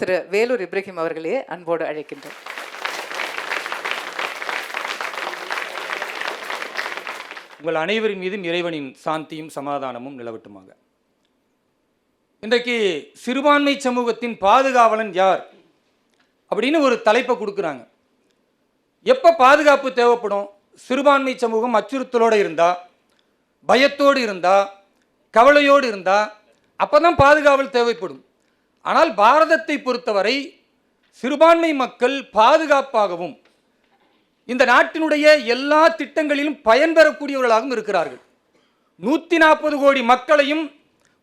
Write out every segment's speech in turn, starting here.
திரு வேலூர் இப்ராஹிம் அவர்களே அன்போடு அழைக்கின்றோம். உங்கள் அனைவரின் மீதும் இறைவனின் சாந்தியும் சமாதானமும் நிலவட்டுமாக. இன்றைக்கு சிறுபான்மை சமூகத்தின் பாதுகாவலன் யார் அப்படின்னு ஒரு தலைப்பை கொடுக்குறாங்க. எப்போ பாதுகாப்பு தேவைப்படும்? சிறுபான்மை சமூகம் அச்சுறுத்தலோடு இருந்தா, பயத்தோடு இருந்தா, கவலையோடு இருந்தா அப்போ தான் பாதுகாவல் தேவைப்படும். ஆனால் பாரதத்தை பொறுத்தவரை சிறுபான்மை மக்கள் பாதுகாப்பாகவும் இந்த நாட்டினுடைய எல்லா திட்டங்களிலும் பயன்பெறக்கூடியவர்களாகவும் இருக்கிறார்கள். 140 கோடி மக்களையும்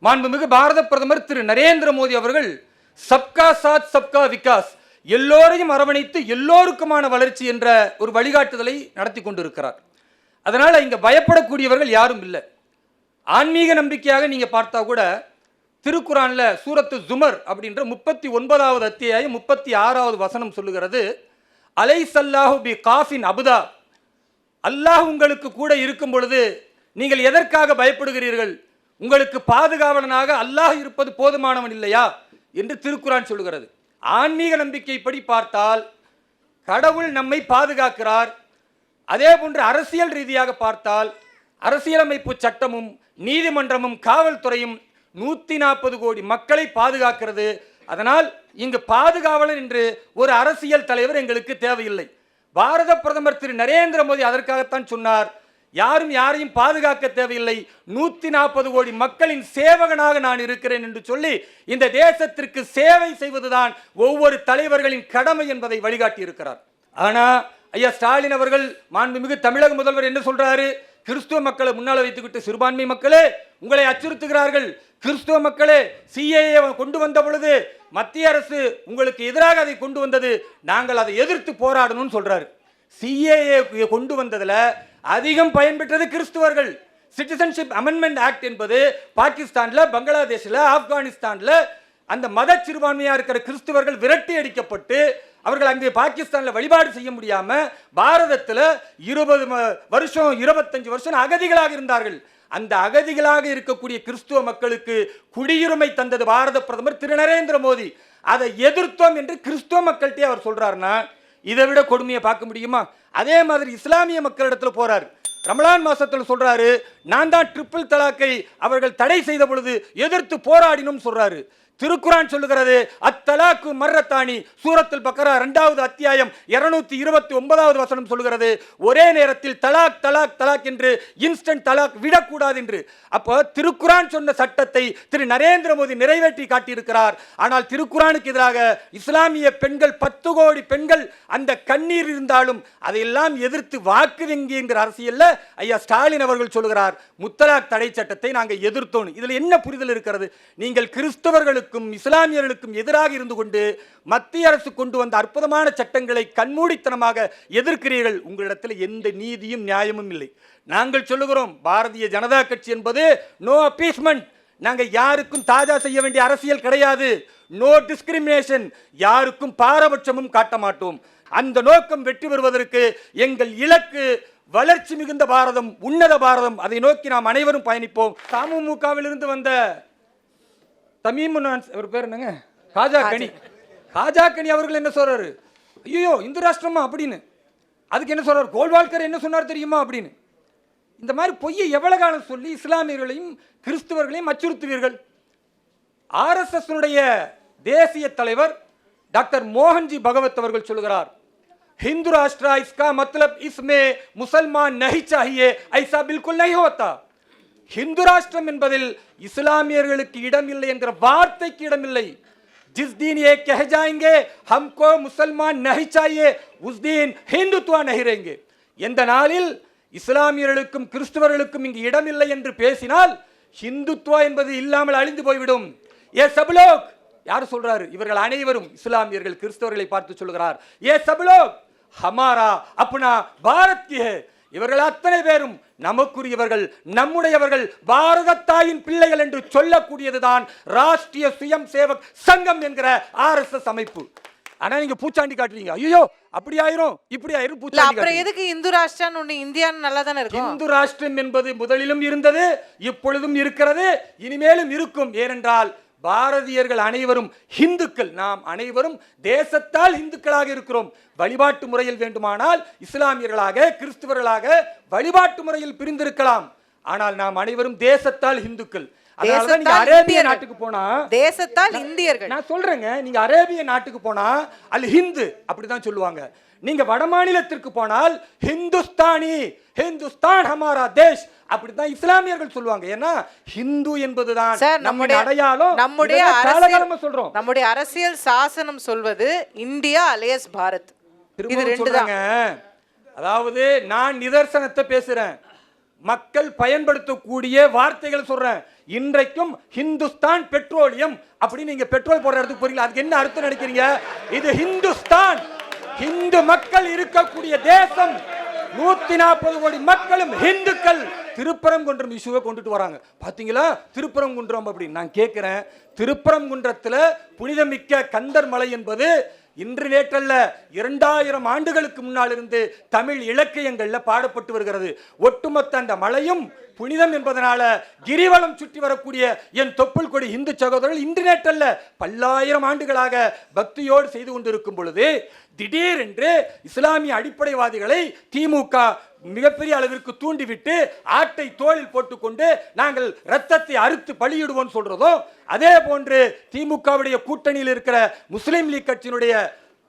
மாண்புமிகு பாரத பிரதமர் திரு நரேந்திர மோடி அவர்கள் சப்கா சாத் சப்கா விகாஸ், எல்லோரையும் அரவணைத்து எல்லோருக்குமான வளர்ச்சி என்ற ஒரு வழிகாட்டுதலை நடத்தி கொண்டிருக்கிறார். அதனால் இங்கே பயப்படக்கூடியவர்கள் யாரும் இல்லை. ஆன்மீக நம்பிக்கையாக நீங்கள் பார்த்தா கூட திருக்குரானில் சூரத்து ஜுமர் அப்படின்ற 39வது அத்தியாயம் 36வது வசனம் சொல்லுகிறது, அலைசல்லாஹு பி காஃபின் அபுதா, அல்லாஹ் உங்களுக்கு கூட இருக்கும் பொழுது நீங்கள் எதற்காக பயப்படுகிறீர்கள்? உங்களுக்கு பாதுகாவலனாக அல்லாஹ் இருப்பது போதுமானவன் இல்லையா என்று திருக்குரான் சொல்லுகிறது. ஆன்மீக நம்பிக்கைப்படி பார்த்தால் கடவுள் நம்மை பாதுகாக்கிறார். அதே போன்று அரசியல் ரீதியாக பார்த்தால் அரசியலமைப்பு சட்டமும் நீதிமன்றமும் காவல்துறையும் 140 கோடி மக்களை பாதுகாக்கிறது. அதனால் இங்கு பாதுகாவலன் என்று ஒரு அரசியல் தலைவர் எங்களுக்கு தேவையில்லை. பாரத பிரதமர் திரு நரேந்திர மோடி அதற்காகத்தான் சொன்னார், யாரும் யாரையும் பாதுகாக்க தேவையில்லை, 140 கோடி மக்களின் சேவகனாக நான் இருக்கிறேன் என்று சொல்லி இந்த தேசத்திற்கு சேவை செய்வதுதான் ஒவ்வொரு தலைவர்களின் கடமை என்பதை வழிகாட்டி இருக்கிறார். ஆனா ஐயா ஸ்டாலின் அவர்கள், மாண்புமிகு தமிழக முதல்வர் என்ன சொல்றாரு? கிறிஸ்துவ மக்களை முன்னால் வைத்துக்கிட்டு, சிறுபான்மை மக்களே உங்களை அச்சுறுத்துகிறார்கள், கிறிஸ்துவ மக்களே சிஏஏ கொண்டு வந்த பொழுது மத்திய அரசு உங்களுக்கு எதிராக அதை கொண்டு வந்தது, நாங்கள் அதை எதிர்த்து போராடணும்னு சொல்றாரு. சிஏஏ கொண்டு வந்ததில் அதிகம் பயன்பெற்றது கிறிஸ்துவர்கள். சிட்டிசன்ஷிப் அமெண்ட்மெண்ட் ஆக்ட் என்பது பாகிஸ்தானில், பங்களாதேஷில், ஆப்கானிஸ்தானில் அந்த மத சிறுபான்மையாக இருக்கிற கிறிஸ்துவர்கள் விரட்டி அடிக்கப்பட்டு அவர்கள் அங்கே பாகிஸ்தானில் வழிபாடு செய்ய முடியாமல் பாரதத்தில் 20 வருஷம் 25 வருஷம் அகதிகளாக இருந்தார்கள். அந்த அகதிகளாக இருக்கக்கூடிய கிறிஸ்துவ மக்களுக்கு குடியுரிமை தந்தது பாரத பிரதமர் திரு நரேந்திர மோடி. அதை எதிர்த்தோம் என்று கிறிஸ்துவ மக்கள்கிட்டே அவர் சொல்றாருன்னா இதை விட கொடுமையை பார்க்க முடியுமா? அதே மாதிரி இஸ்லாமிய மக்களிடத்தில் போறாரு. ரமலான் மாசத்தில் சொல்றாரு, நான் தான் ட்ரிபிள் தலாக்கை அவர்கள் தடை செய்த பொழுது எதிர்த்து போராடினும் சொல்றாரு. திருக்குரான் சொல்லுகிறது, அத்தலாக்கு மர்ரத்தானி, சூரத்துல் பக்கரா 2வது அத்தியாயம் 229வது வசனம் சொல்லுகிறது, ஒரே நேரத்தில் தலாக் தலாக் தலாக் என்று இன்ஸ்டன்ட் தலாக் விடக்கூடாது என்று. அப்போ திருக்குரான் சொன்ன சட்டத்தை திரு நரேந்திர மோடி நிறைவேற்றி காட்டியிருக்கிறார். ஆனால் திருக்குரானுக்கு எதிராக இஸ்லாமிய பெண்கள் 10 கோடி பெண்கள் அந்த கண்ணீர் இருந்தாலும் அதையெல்லாம் எதிர்த்து வாக்கு வங்கி என்கிற அரசியல்ல ஐயா ஸ்டாலின் அவர்கள் சொல்லுகிறார், முத்தலாக் தடை சட்டத்தை நாங்கள் எதிர்த்தோம். இதில் என்ன புரிதல் இருக்கிறது? நீங்கள் கிறிஸ்தவர்களுக்கு இஸ்லாமியர்களுக்கும் எதிராக இருந்து கொண்டு மத்திய அரசு கொண்டு வந்த அற்புதமான சட்டங்களை கண்மூடித்தனமாக எதிர்க்கிறீர்கள். உங்களிடத்தில் எந்த நீதியும் நியாயமும் இல்லை. நாங்கள் சொல்லுகிறோம், பாரதிய ஜனதா கட்சி என்பது நோ அப்பீஸ்மெண்ட். நாங்கள் யாருக்கும் தாஜா செய்ய வேண்டிய அரசியல் கிடையாது. நோ டிஸ்கிரிமினேஷன், யாருக்கும் பாரபட்சமும் காட்ட மாட்டோம். அந்த நோக்கம் வெற்றி பெறுவதற்கு எங்கள் இலக்கு வளர்ச்சி மிகுந்த பாரதம், உன்னத பாரதம். அதை நோக்கி நாம் அனைவரும் பயணிப்போம். தமுமுகவிலிருந்து வந்த அவர் பேர் என்னங்க, காஜா கனி அவர்கள் என்ன சொல்றாரு? ஐயோ இந்து ராஷ்டிரமா அப்படின்னு. அதுக்கு என்ன சொல்றாரு? கோல்வால்கர் என்ன சொன்னார் தெரியுமா அப்படின்னு. இந்த மாதிரி பொய்யை எவ்வளவு காலம் சொல்லி இஸ்லாமியர்களையும் கிறிஸ்துவர்களையும் அச்சுறுத்துவீர்கள்? RSS தேசிய தலைவர் டாக்டர் மோகன்ஜி பகவத் அவர்கள் சொல்லுகிறார், हिंदू राष्ट्र इसका मतलब इसमें मुसलमान नहीं चाहिए, ऐसा बिल्कुल नहीं होता. हिंदू राष्ट्रम என்பதில் இஸ்லாமியர்களுக்கு இடம் இல்லை என்கிற வார்த்தைக்கு இடம் இல்லை. जिस दिन ये कह जाएंगे हमको मुसलमान नहीं चाहिए, उस दिन हिंदुत्व नहीं रहेंगे. எந்த நாளில் இஸ்லாமியர்களுக்கும் கிறிஸ்தவர்களுக்கும் இங்கு இடம் இல்லை என்று பேசினால் ஹிந்துத்துவா என்பது இல்லாமல் அழிந்து போய்விடும். ये सब लोग யார் சொல்றாரு? இவர்கள் அனைவரும் இஸ்லாமியர்கள் கிறிஸ்தவர்களை பார்த்து சொல்கிறார், ये सब लोग हमारा अपना भारत की है. இவர்கள் அத்தனை பேரும் நமக்குரியவர்கள், நம்முடையவர்கள், பாரத தாயின் பிள்ளைகள் என்று சொல்லக்கூடியதுதான் ராஷ்டிரிய சுயம் சேவக் சங்கம் என்கிற RSS அமைப்பு. ஆனா நீங்க பூச்சாண்டி காட்டுறீங்க, ஐயோ அப்படி ஆயிரும் இப்படி ஆயிரும் பூச்சாண்டி. அப்புறம் எதுக்கு இந்து ராஷ்டிரம் ஒண்ணு? இந்தியான்னு நல்லா தானே இருக்கும். இந்து ராஷ்டிரம் என்பது முதலிலும் இருந்தது, இப்பொழுதும் இருக்கிறது, இனிமேலும் இருக்கும். ஏனென்றால் பாரதியர்கள் அனைவரும் இந்துக்கள். நாம் அனைவரும் தேசத்தால் இந்துக்களாக இருக்கிறோம். வழிபாட்டு முறையில் வேண்டுமானால் இஸ்லாமியர்களாக கிறிஸ்துவர்களாக வழிபாட்டு முறையில் பிரிந்திருக்கலாம். ஆனால் நாம் அனைவரும் தேசத்தால் இந்துக்கள். அதனாலதான் நீங்க அரேபிய நாட்டுக்கு போனா தேசத்தால் இந்தியர்கள். நான் சொல்றேங்க, நீங்க அரேபிய நாட்டுக்கு போனா அல் ஹிந்து அப்படிதான் சொல்லுவாங்க. நீங்க வட மாநிலத்திற்கு போனால் ஹிந்துஸ்தானி, ஹிந்துஸ்தான் ஹமாரா தேஷ் அப்படிதான் இஸ்லாமியர்கள் சொல்லுவாங்க. ஏன்னா ஹிந்து என்பதுதான் நம்முடைய அடையாளம். நம்முடைய அரசியல் சாசனம் சொல்வது இந்தியா அலையஸ் பாரத். இது ரெண்டு தான். அதாவது நான் நிதர்சனத்தை பேசுறேன், மக்கள் பயன்படுத்தக்கூடிய வார்த்தைகள் சொல்றேன். இன்றைக்கும் ஹிந்துஸ்தான் பெட்ரோலியம் அப்படின்னு நீங்க பெட்ரோல் போடுற இடத்துக்கு போறீங்களா? அதுக்கு என்ன அர்த்தம் நினைக்கிறீங்க? இது ஹிந்துஸ்தான், ஹிந்து மக்கள் இருக்கக்கூடிய தேசம். 140 கோடி மக்களும் இந்துக்கள். திருப்பரங்குன்றம் இஷ்யூவை கொண்டுட்டு வராங்க பாத்தீங்களா? திருப்பரங்குன்றம் அப்படின்னு நான் கேட்கிறேன், திருப்பரங்குன்றத்துல புனிதமிக்க கந்தர் மலை என்பது இன்று நேற்றல்ல 2000 ஆண்டுகளுக்கு முன்னால் இருந்து தமிழ் இலக்கியங்கள்ல பாடப்பட்டு வருகிறது. ஒட்டுமொத்த அந்த மலையும் புனிதம் என்பதனால கிரிவலம் சுற்றி வரக்கூடிய என் தொப்புள் கொடி இந்து சகோதரர்கள் இன்று நேற்றல்ல பல்லாயிரம் ஆண்டுகளாக பக்தியோடு செய்து கொண்டிருக்கும் பொழுது திடீரென்று இஸ்லாமிய அடிப்படைவாதிகளை திமுக மிகப்பெரிய அளவிற்கு தூண்டிவிட்டு ஆட்டை தோளில் போட்டுக்கொண்டு நாங்கள் ரத்தத்தை அறுத்து பலியிடுவோம் சொல்றதும், அதே போன்று திமுகவுடைய கூட்டணியில் இருக்கிற முஸ்லிம் லீக் கட்சியினுடைய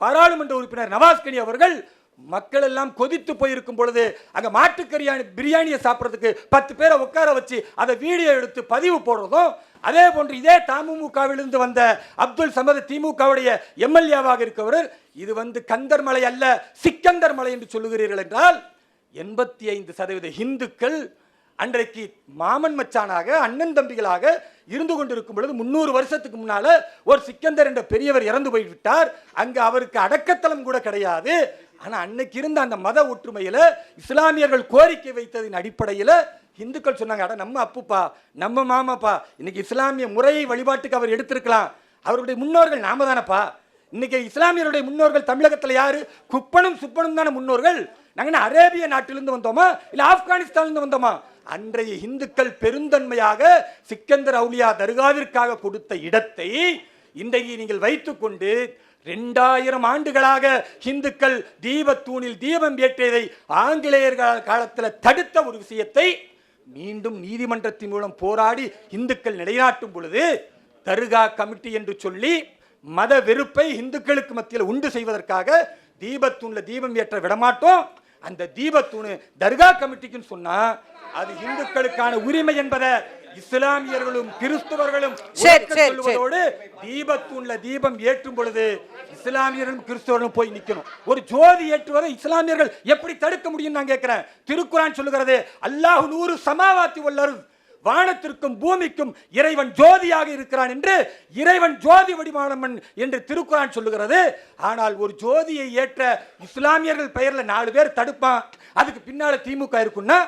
பாராளுமன்ற உறுப்பினர் நவாஸ்கனி அவர்கள் மக்கள் எல்லாம் கொதித்து போயிருக்கும் பொழுது அங்க மாட்டுக்கறி பிரியாணியை சாப்பிட்றதுக்கு 10 பேரை உட்கார வச்சு அதை வீடியோ எடுத்து பதிவு போடுறதும், அதே போன்று இதே தமுமுகவிலிருந்து வந்த அப்துல் சமது திமுகவுடைய எம்எல்ஏவாக இருக்கவர் இது கந்தர் மலை அல்ல சிக்கந்தர் மலை என்று சொல்லுகிறீர்கள் என்றால் 85% இந்துக்கள் அன்றைக்கு மாமன் மச்சானாக அண்ணன் தம்பிகளாக இருந்து கொண்டிருக்கும் பொழுது 300 வருஷத்துக்கு முன்னால ஒரு சிக்கந்தர் என்ற பெரியவர் இறந்து போய்விட்டார். அங்கு அவருக்கு அடக்கத்தலம் கூட கிடையாது. ஆனா அன்னைக்கு இருந்த அந்த மத ஒற்றுமையில இஸ்லாமியர்கள் கோரிக்கை வைத்ததின் அடிப்படையில் இந்துக்கள் சொன்னாங்க, அட நம்ம அப்புப்பா நம்ம மாமாப்பா, இன்னைக்கு இஸ்லாமிய முறையை வழிபாட்டுக்கு அவர் எடுத்திருக்கலாம், அவருடைய முன்னோர்கள் நாம தானப்பா. இன்னைக்கு இஸ்லாமியருடைய முன்னோர்கள் தமிழகத்தில் யாரு? குப்பனும் சுப்பனும் தானே முன்னோர்கள். நாங்க அரேபிய நாட்டிலிருந்து வந்தோமா இல்ல ஆப்கானிஸ்தானிலிருந்து வந்தோமா? அன்றைய இந்துக்கள் பெருந்தன்மையாக சிக்கந்தர் அவுலியா தர்காவிற்காக கொடுத்த இடத்தை இன்றைக்கு நீங்கள் வைத்துக்கொண்டு 2000 ஆண்டுகளாக இந்துக்கள் தீபத்தூணில் தீபம் ஏற்றியதை ஆங்கிலேயர் காலத்தில் தடுத்த ஒரு விஷயத்தை மீண்டும் நீதிமன்றத்தின் மூலம் போராடி இந்துக்கள் நிலைநாட்டும் பொழுது தர்கா கமிட்டி என்று சொல்லி மத வெறுப்பை இந்துக்களுக்கு மத்தியில் உண்டு செய்வதற்காக தீபத்தூண்ல தீபம் ஏற்ற விடமாட்டோம், அந்த தீபத்தூணு தர்கா கமிட்டிக்குன்னு சொன்னா அது இந்துக்களுக்கான உரிமை என்பதை இஸ்லாமியர்களும் கிறிஸ்தவர்களும் சொல்வதோடு தீபத்தூண்ல தீபம் ஏற்றும் பொழுது இஸ்லாமியர்களும் கிறிஸ்தவர்களும் போய் நிக்கணும். ஒரு ஜோதி ஏற்றுவதை இஸ்லாமியர்கள் எப்படி தடுக்க முடியும் நான் கேட்கிறேன். திருக்குரான் சொல்லுகிறது அல்லாஹ் நூறு சமாவாத்தி வல்லர், வானத்திற்கும் பூமிக்கும் இறைவன் ஜோதியாக இருக்கிறான் என்று, இறைவன் ஜோதி வடிவானவன் என்று திருக்குரான் சொல்லுகிறது. ஆனால் ஒரு ஜோதியை ஏற்ற இஸ்லாமியர்கள் பெயர்ல 4 பேர் தடுப்பான், அதுக்கு பின்னால திமுக இருக்குன்னா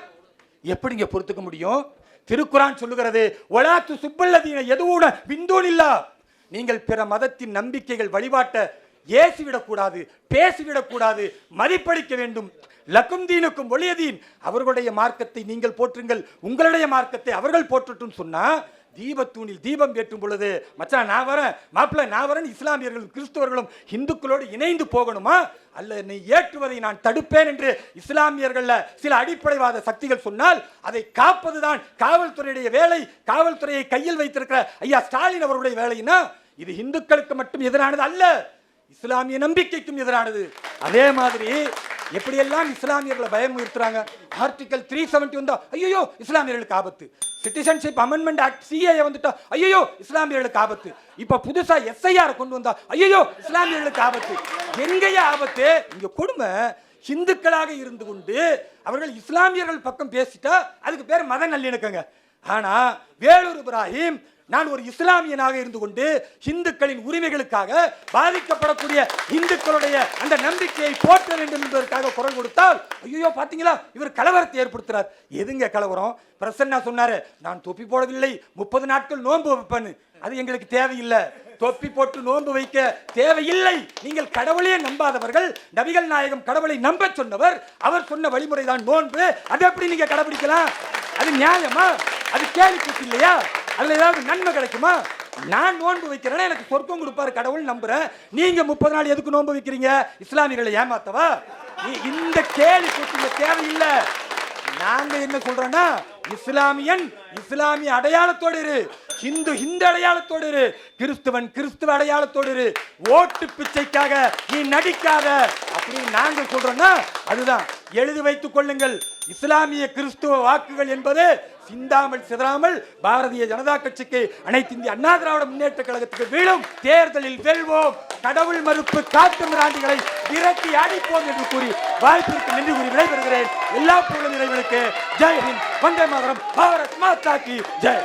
எப்படிங்க பொறுத்துக்க முடியும்? திருக்குரான் சொல்லுகிறது வலாத்து சுப்பல்லதீன எதுவுன விந்தூனில்லா, நீங்கள் பிற மதத்தின் நம்பிக்கைகள் வழிபாட்ட ஏசிவிடக்கூடாது, பேசிவிடக்கூடாது, மதிப்பளிக்க வேண்டும். லக்கும் தீனுக்கும் ஒளியதீன், அவர்களுடைய மார்க்கத்தை நீங்கள் போற்றுங்கள், உங்களுடைய மார்க்கத்தை அவர்கள் போற்றட்டும் சொன்னா தீபத்தூணில் தீபம் ஏற்றும் பொழுது மச்சான் நான் வரேன், மாப்பிள்ள நான் வரேன், இஸ்லாமியர்களும் கிறிஸ்தவர்களும் இந்துக்களோடு இணைந்து போகணுமா? அல்ல நீ ஏற்றுவதை நான் தடுப்பேன் என்று இஸ்லாமியர்கள் சில அடிப்படைவாத சக்திகள் சொன்னால் அதை காப்பதுதான் காவல்துறையுடைய வேலை. காவல்துறையை கையில் வைத்திருக்கிற ஐயா ஸ்டாலின் அவருடைய வேலைன்னா இது இந்துக்களுக்கு மட்டும் எதிரானது அல்ல, இஸ்லாமிய நம்பிக்கைக்கும் எதிரானது. அதே மாதிரி எப்படியெல்லாம் இஸ்லாமியர்களை பயமுறுத்துறாங்க. ஆர்டிகல் 370 வந்தா ஐயோ இஸ்லாமியர்களுக்கு ஆபத்து, சிட்டிசன்ஷிப் அமெண்ட்மெண்ட் ஆக்ட் சிஏஏ வந்துட்டா ஐயோ இஸ்லாமியர்களுக்கு ஆபத்து, இப்ப புதுசா எஸ்ஐஆர் கொண்டு வந்தா ஐயோ இஸ்லாமியர்களுக்கு ஆபத்து. எங்கேயே ஆபத்து? இங்க கொடுமை இந்துக்களாக இருந்து கொண்டு அவர்கள் இஸ்லாமியர்கள் பக்கம் பேசிட்டா அதுக்கு பேர் மத நல்லிணக்கங்க. ஆனா வேலூர் இப்ராஹிம் நான் ஒரு இஸ்லாமியனாக இருந்து கொண்டு இந்துக்களின் உரிமைகளுக்காக பாதிக்கப்படக்கூடிய இந்துக்களுடைய அந்த நம்பிக்கையை போற்ற வேண்டும் என்பதற்காக குரல் கொடுத்தால் ஐயோ பாத்தீங்களா இவர் கலவரத்தை ஏற்படுத்துறார். எதுங்க கலவரம்? பிரசன்னா சொன்னாரு நான் தொப்பி போடவில்லை 30 நாட்கள் நோன்பு வைப்பேன்னு, அது எங்களுக்கு தேவையில்லை. தொப்பி போட்டு நோன்பு வைக்க தேவையில்லை. நீங்கள் கடவுளையே நம்பாதவர்கள், நபிகள் நாயகம் கடவுளை நம்ப சொன்னவர், அவர் சொன்ன வழிமுறை தான் நோன்பு. அதை எப்படி நீங்க கடைபிடிக்கலாம்? அது நியாயமா? அது கேள்வி இல்லையா? அதுல ஏதாவது நன்மை கிடைக்குமா? நான் நோன்பு வைக்கிறேன்னா எனக்கு சொர்க்கம் கொடுப்பாரு கடவுள் நம்புறேன். நீங்க 30 நாள் எதுக்கு நோன்பு வைக்கிறீங்க? இஸ்லாமியர்களை ஏமாத்தவா? இந்த கேள்வி கூட்டுங்க தேவையில்லை. நாங்க என்ன சொல்றோம்னா, இஸ்லாமியன் இஸ்லாமிய அடையாளத்தோடு இரு, ஹிந்து ஹிந்து அடையாளத்தோடு இரு, கிறிஸ்துவன் கிறிஸ்துவ அடையாளத்தோடு இரு. ஓட்டு பிச்சைக்காக நீ நடிக்காத அப்படின்னு நாங்க சொல்றோம்னா அதுதான். எழுதி வைத்துக் கொள்ளுங்கள். இஸ்லாமிய கிறிஸ்துவ வாக்குகள் என்பது சிந்தாமல் சிதறாமல் பாரதிய ஜனதா கட்சிக்கு, அனைத்து இந்திய அண்ணா திராவிட முன்னேற்ற கழகத்துக்கு வீழும். தேர்தலில் வெல்வோம். கடவுள் மறுப்பு காட்டு மிராண்டிகளை விரட்டி அடிப்போம் என்று கூறி வாய்ப்பிற்கு நன்றி கூறி விடைபெறுகிறேன். எல்லா புகழும் இறைவனுக்கு. ஜெய் ஹிந்த், வந்தே மாதரம், பாரத் மாதா கி ஜெய்.